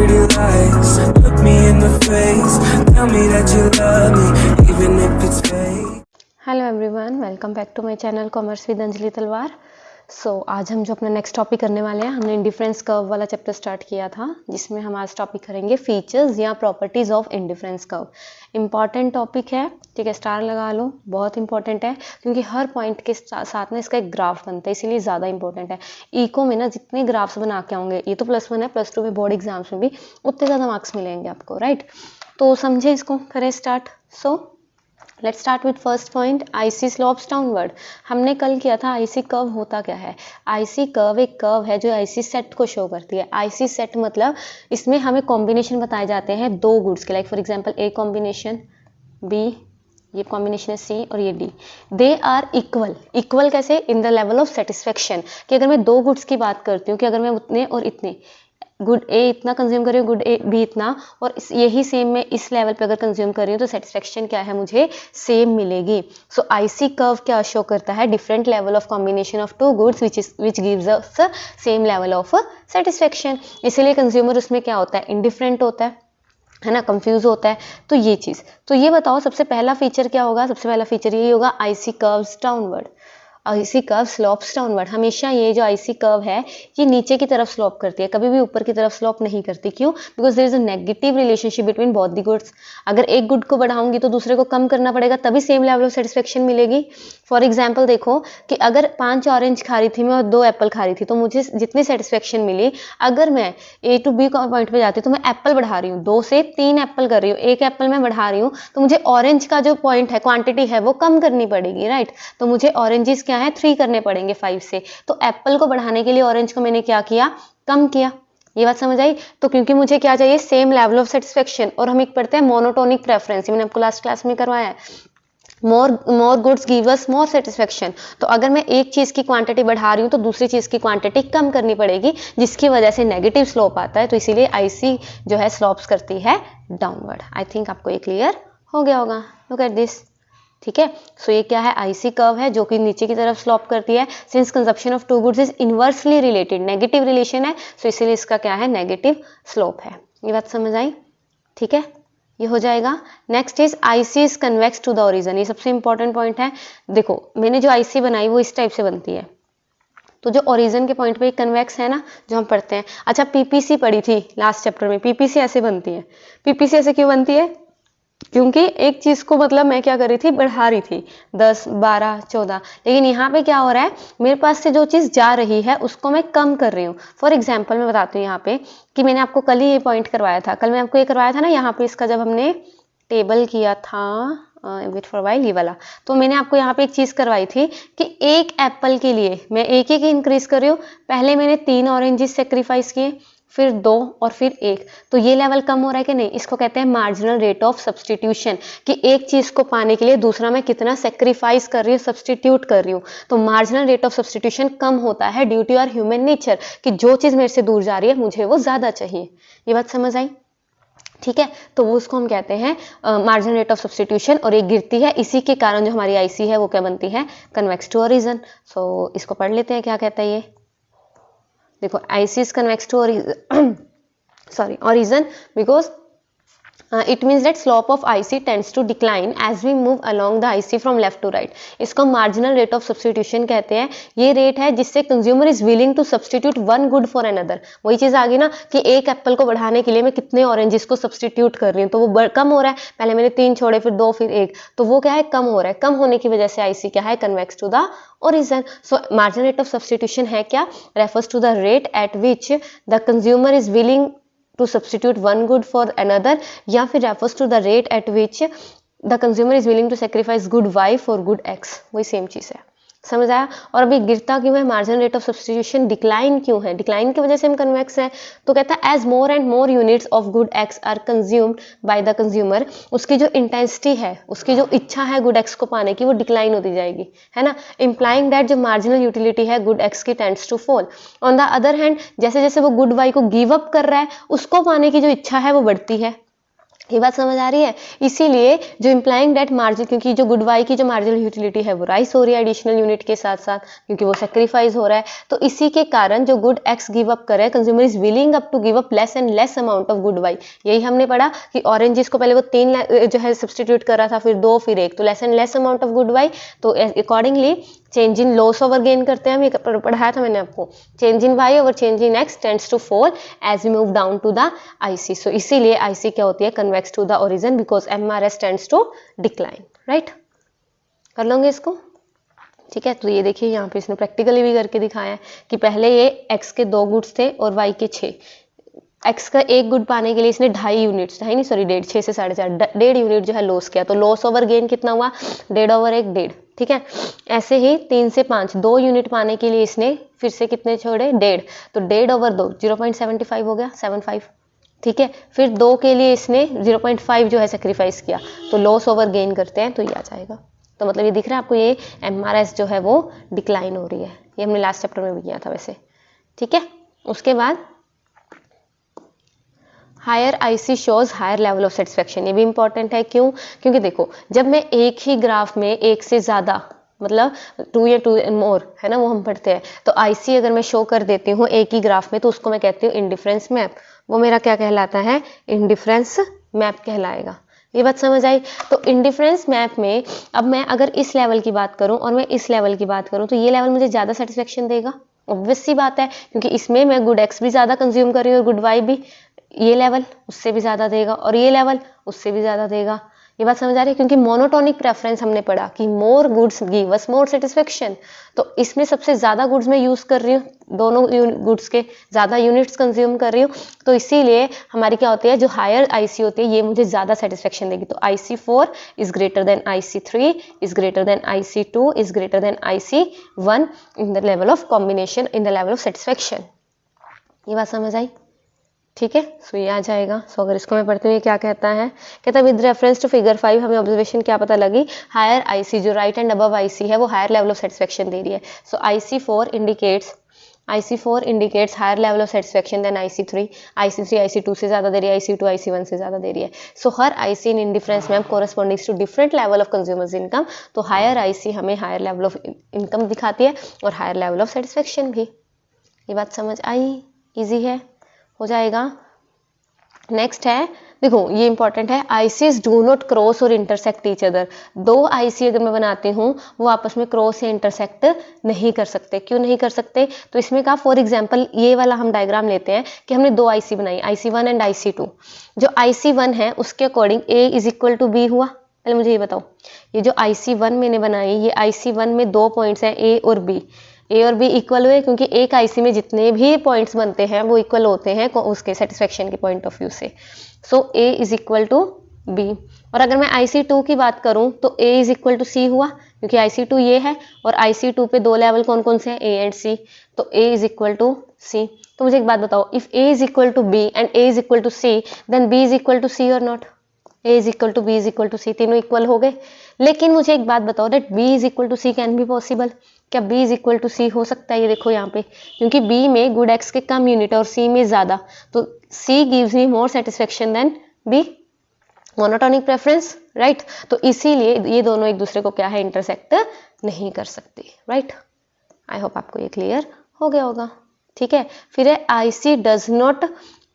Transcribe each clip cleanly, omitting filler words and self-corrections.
pretty lies. Look me in the face, tell me that you love me, even if it's fake. Hello everyone, welcome back to my channel commerce with Anjali Talwar. आज हम जो अपना next topic करने वाले हैं, हमने indifference curve वाला chapter start किया था, जिसमें हम आज टॉपिक करेंगे फीचर्स या properties of indifference curve. Important topic है, ठीक है, स्टार लगा लो, बहुत इंपॉर्टेंट है क्योंकि हर पॉइंट के साथ में इसका एक ग्राफ बनता है, इसीलिए ज़्यादा इंपॉर्टेंट है। इको में ना जितने ग्राफ्स बना के होंगे, ये तो +1 है, +2 में बोर्ड एग्जाम्स में भी उतने ज़्यादा मार्क्स मिलेंगे आपको, राइट। तो समझे इसको, करें start. Let's start with first point, IC slopes downward. हमने कल किया था आईसी कर्व होता क्या है। आईसी कर्व एक कर्व है जो आईसी सेट को शो करती है। आईसी सेट मतलब इसमें हमें कॉम्बिनेशन बताए जाते हैं दो गुड्स के, like for example A combination, B, ये कॉम्बिनेशन है सी और ये D. They are equal. Equal कैसे? In the level of satisfaction, कि अगर मैं दो गुड्स की बात करती हूँ कि अगर मैं उतने और इतने गुड ए इतना कंज्यूम कर रही हूँ, गुड ए बी इतना, और यही सेम मैं इस लेवल पे अगर कंज्यूम कर रही हूँ तो सेटिस्फेक्शन क्या है, मुझे सेम मिलेगी। सो आईसी कर्व क्या शो करता है? Different level of combination of two goods which gives us same level of satisfaction. इसीलिए कंज्यूमर उसमें क्या होता है, इंडिफरेंट होता है ना, कंफ्यूज होता है। तो ये चीज़, तो ये बताओ सबसे पहला फीचर क्या होगा? सबसे पहला फीचर यही होगा, IC curves downward. IC curve slopes downward. हमेशा ये जो आईसी कर्व है ये नीचे की तरफ स्लोप करती है, कभी भी ऊपर की तरफ स्लोप नहीं करती। क्यों? Because there is a negative relationship between both the goods. अगर एक गुड को बढ़ाऊंगी तो दूसरे को कम करना पड़ेगा, तभी सेम लेवल ऑफ सेटिस्फेक्शन मिलेगी। फॉर एग्जाम्पल देखो कि अगर 5 ऑरेंज खा रही थी मैं और 2 एप्पल खा रही थी, तो मुझे जितनी सेटिस्फेक्शन मिली, अगर मैं ए टू बी पॉइंट पे जाती तो मैं एप्पल बढ़ा रही हूँ, 2 से 3 एप्पल कर रही हूँ, 1 एप्पल मैं बढ़ा रही हूँ, तो मुझे ऑरेंज का जो पॉइंट है, क्वांटिटी है, वो कम करनी पड़ेगी, राइट। तो मुझे ऑरेंजेस क्या है, 3 करने पड़ेंगे 5 से। तो एप्पल को बढ़ाने के लिए ऑरेंज को मैंने क्या किया, कम किया। ये बात समझ आई? तो क्योंकि मुझे क्या चाहिए, सेम लेवल ऑफ सेटिस्फेक्शन। और हम एक पढ़ते हैं मोनोटोनिक प्रेफरेंस, मैंने आपको लास्ट क्लास में करवाया है। मोर गुड्स गिव अस मोर सेटिस्फेक्शन। तो अगर मैं एक चीज की क्वांटिटी बढ़ा रही हूँ तो दूसरी चीज की क्वांटिटी कम करनी पड़ेगी, जिसकी वजह से नेगेटिव स्लोप आता है। तो इसीलिए आईसी जो है स्लोप्स करती है डाउनवर्ड। आई थिंक आपको ये क्लियर हो गया होगा। लुक एट दिस, ठीक है। सो ये क्या है, आईसी कर्व है जो कि नीचे की तरफ स्लोप करती है। Since consumption of two goods is inversely related, negative relation है, सो इसीलिए इसका क्या है, नेगेटिव स्लोप है। ये बात समझ आई? ठीक है, ये हो जाएगा। Next is IC is convex to the origin. ये सबसे इंपॉर्टेंट पॉइंट है। देखो मैंने जो आईसी बनाई वो इस टाइप से बनती है, तो जो ओरिजिन के पॉइंट पे कन्वेक्स है ना, जो हम पढ़ते हैं। अच्छा, पीपीसी पढ़ी थी लास्ट चैप्टर में, पीपीसी ऐसे बनती है। पीपीसी ऐसे क्यों बनती है? क्योंकि एक चीज को मतलब मैं क्या कर रही थी, बढ़ा रही थी 10, 12, 14, लेकिन यहाँ पे क्या हो रहा है, मेरे पास से जो चीज जा रही है उसको मैं कम कर रही हूँ। फॉर एग्जाम्पल मैं बताती हूँ यहाँ पे कि मैंने आपको कल ही ये पॉइंट करवाया था, कल मैं आपको ये करवाया था ना, यहाँ पे इसका जब हमने टेबल किया था, वेट फॉर वाइल, ये वाला। तो मैंने आपको यहाँ पे एक चीज करवाई थी कि एक एप्पल के लिए मैं एक एक इंक्रीज कर रही हूँ। पहले मैंने 3 ऑरेंजेस सेक्रीफाइस किए, फिर 2 और फिर 1। तो ये लेवल कम हो रहा है कि नहीं? इसको कहते हैं मार्जिनल रेट ऑफ सब्सटीट्यूशन, कि एक चीज को पाने के लिए दूसरा मैं कितना सेक्रीफाइस कर रही हूँ, सब्सटीट्यूट कर रही हूँ। तो मार्जिनल रेट ऑफ सब्सटीट्यूशन कम होता है due to our human nature, कि जो चीज मेरे से दूर जा रही है मुझे वो ज्यादा चाहिए। ये बात समझ आई? ठीक है, तो वो उसको हम कहते हैं मार्जिनल रेट ऑफ सब्सटीट्यूशन, और ये गिरती है। इसी के कारण जो हमारी आईसी है वो क्या बनती है, कन्वेक्स टू ओरिजिन। सो इसको पढ़ लेते हैं, क्या कहता है ये। देखो, IC is convex to origin because it means that slope of IC tends to decline as we move along the IC from left to right. इसको marginal rate of substitution कहते हैं। ये रेट है जिससे consumer is willing to substitute one good for another। वही चीज आ गई ना कि एक एप्पल को बढ़ाने के लिए मैं कितने ऑरेंजेस को सब्सटीट्यूट कर रही हूँ, तो वो कम हो रहा है। पहले मैंने 3 छोड़े, फिर 2, फिर 1, तो वो क्या है, कम हो रहा है। कम होने की वजह से आईसी क्या है, convex to the origin. So marginal rate of substitution है क्या, refers to the rate at which the consumer is willing to substitute one good for another, या फिर refers to the rate at which the consumer is willing to sacrifice good Y for good X। वही same चीज है, समझ आया? और अभी गिरता क्यों है, marginal rate of substitution decline क्यों है, डिक्लाइन की वजह से हम कन्वेक्स है। तो कहता है as more and more units of good X are consumed by the consumer, उसकी जो इंटेंसिटी है, उसकी जो इच्छा है गुड एक्स को पाने की, वो डिक्लाइन होती जाएगी, है ना। इम्प्लाइंग दैट जो मार्जिनल यूटिलिटी है गुड एक्स की tends to fall. On the other hand, जैसे जैसे वो गुड वाई को गिव अप कर रहा है, उसको पाने की जो इच्छा है वो बढ़ती है। ये बात समझ आ रही है। इसीलिए जो इम्प्लाइंग डेट मार्जिन, क्योंकि जो गुड बाई की जो मार्जिनल यूटिलिटी है वो राइज हो रही है एडिशनल यूनिट के साथ साथ, क्योंकि वो सेक्रीफाइस हो रहा है। तो इसी के कारण जो गुड एक्स गिव अप करे, consumer is willing up to give up less and less amount of good Y. यही हमने पढ़ा कि ऑरेंजेस को पहले वो 3 जो है सब्सटीट्यूट कर रहा था, फिर 2 फिर 1, तो less and less amount of good Y. तो accordingly change in loss over gain करते हैं हम, ये पढ़ाया था मैंने आपको। Change in Y over change in X tends to fall as we move down to the IC. So इसीलिए आईसी क्या होती है, convex to the origin because MRS tends to decline, right. कर लोगे इसको, ठीक है। तो ये देखिए यहाँ पे इसने प्रैक्टिकली भी करके दिखाया है कि पहले ये एक्स के 2 गुड्स थे और वाई के 6। एक्स का 1 गुड पाने के लिए इसने 2.5 यूनिट्स, 1.5 6 से 4.5 1.5 यूनिट जो है लॉस किया। तो लॉस ओवर गेन कितना हुआ, 1.5 ओवर 1 1.5, ठीक है। ऐसे ही 3 से 5 2 यूनिट पाने के लिए इसने फिर से कितने छोड़े, 1.5, तो 1.5 ओवर 2 0.75 हो गया, 75, ठीक है। फिर 2 के लिए इसने 0.5 जो है सेक्रीफाइस किया, तो लॉस ओवर गेन करते हैं तो ये आ जाएगा। तो मतलब ये दिख रहा है आपको, ये एमआरएस जो है वो डिक्लाइन हो रही है। ये हमने लास्ट चैप्टर में भी किया था वैसे, ठीक है। उसके बाद higher IC shows higher level of satisfaction, ये भी इंपॉर्टेंट है। क्यों, क्योंकि देखो जब मैं एक ही ग्राफ में एक से ज़्यादा, मतलब 2 या 2 एंड मोर है ना, वो हम पढ़ते हैं, तो आईसी अगर मैं शो कर देती हूँ एक ही ग्राफ में तो उसको मैं कहती हूँ इंडिफरेंस मैप। वो मेरा क्या कहलाता है, इंडिफरेंस मैप कहलाएगा। ये बात समझ आई। तो इंडिफरेंस मैप में अब मैं अगर इस लेवल की बात करूं और मैं इस लेवल की बात करूं तो ये लेवल मुझे ज़्यादा सेटिस्फेक्शन देगा, ऑब्वियस सी बात है, क्योंकि इसमें मैं गुड एक्स भी ज़्यादा कंज्यूम कर रही हूँ और गुड वाई भी। ये लेवल उससे भी ज़्यादा देगा और ये लेवल उससे भी ज़्यादा देगा। ये बात समझ आ रही है, क्योंकि मोनोटोनिक प्रेफरेंस हमने पढ़ा कि मोर गुड्स गिव अस मोर सेटिस्फेक्शन। तो इसमें सबसे ज़्यादा गुड्स मैं यूज़ कर रही हूँ, दोनों गुड्स के ज़्यादा यूनिट्स कंज्यूम कर रही हूँ, तो इसीलिए हमारी क्या होती है, जो हायर आईसी होती है ये मुझे ज़्यादा सेटिस्फेक्शन देगी। तो IC4 is greater than IC3 is greater than IC2 is greater than IC1 in the level of combination, in the level of satisfaction. ये बात समझ आई, ठीक है। सो ये आ जाएगा। सो अगर इसको मैं पढ़ती हूँ, ये क्या कहता है, कहता है विद रेफरेंस टू फिगर 5 हमें ऑब्जर्वेशन क्या पता लगी, हायर आईसी जो राइट एंड अबव आईसी है वो हायर लेवल ऑफ सेटिस्फेक्शन दे रही है। So IC4 indicates higher level of satisfaction than IC3 IC2 से ज़्यादा दे रही है, IC2 IC1 से ज़्यादा दे रही है। सो हर IC in indifference map corresponding to different level of consumers income. तो हायर आईसी हमें हायर लेवल ऑफ इनकम दिखाती है और हायर लेवल ऑफ सेटिस्फेक्शन भी। ये बात समझ आई, ईजी है, हो जाएगा। नेक्स्ट है, देखो ये इंपॉर्टेंट है, आईसीज डू नॉट क्रॉस और इंटरसेक्ट ईच अदर। 2 आईसी अगर मैं बनाती हूँ वो आपस में क्रॉस या इंटरसेक्ट नहीं कर सकते। क्यों नहीं कर सकते, तो इसमें कहा फॉर एग्जांपल ये वाला हम डायग्राम लेते हैं कि हमने 2 आईसी बनाई, IC1 एंड IC2। जो IC1 है उसके according A is equal to B हुआ। पहले मुझे ये बताओ, ये जो IC1 मैंने बनाई, ये IC1 में 2 पॉइंट्स हैं A और B। A और B इक्वल हुए क्योंकि एक आईसी में जितने भी पॉइंट्स बनते हैं वो इक्वल होते हैं उसके सेटिस्फेक्शन के पॉइंट ऑफ व्यू से। So A is equal to B। और अगर मैं IC2 की बात करूं तो A is equal to C हुआ, क्योंकि IC2 ये है और IC2 पे 2 लेवल कौन कौन से हैं, A एंड C। तो A is equal to C। तो मुझे एक बात बताओ, if A is equal to B and A is equal to C then B is equal to C और not, A is equal to B is equal to C, तीनों equal हो गए। लेकिन मुझे एक बात बताओ, that B is equal to C can be possible, क्या B is equal to C हो सकता है? ये देखो यहाँ पे, क्योंकि B में गुड एक्स के कम यूनिट है और C में ज़्यादा, तो C gives me more satisfaction than B, monotonic preference, right. तो इसीलिए ये दोनों एक दूसरे को क्या है, इंटरसेक्ट नहीं कर सकती, राइट। आई होप आपको ये क्लियर हो गया होगा, ठीक है। फिर है IC does not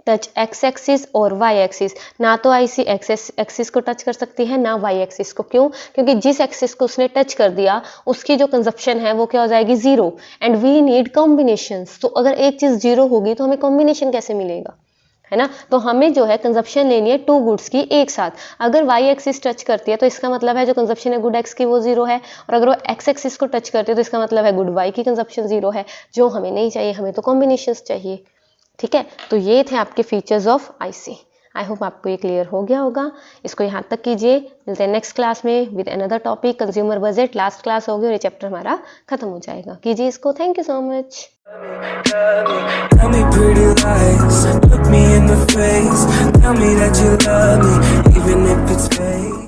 touch x axis और वाई एक्सिस। ना तो IC एक्सिस को टच कर सकती है ना वाई एक्सिस को। क्यों? क्योंकि जिस एक्सिस को उसने टच कर दिया उसकी जो कंजप्शन है वो क्या हो जाएगी, 0। And we need combinations. तो अगर एक चीज 0 होगी तो हमें कॉम्बिनेशन कैसे मिलेगा, है ना। तो हमें जो है कंजप्शन लेनी है 2 गुड्स की एक साथ। अगर वाई एक्सिस टच करती है तो इसका मतलब है जो कंजप्शन है गुड एक्स की वो 0 है, और अगर वो एक्स एक्सिस को टच करती है तो इसका मतलब है गुड वाई की कंजप्शन 0 है, जो हमें नहीं चाहिए, हमें तो कॉम्बिनेशंस चाहिए, ठीक है। तो ये थे आपके features of IC. I hope आपको ये क्लियर हो गया होगा। इसको यहाँ तक कीजिए, मिलते हैं नेक्स्ट क्लास में with another topic, consumer budget. Last class होगी और ये चैप्टर हमारा खत्म हो जाएगा। कीजिए इसको। Thank you so much. Tell me pretty lies, look me in the face, tell me that you love me, even if it's fake.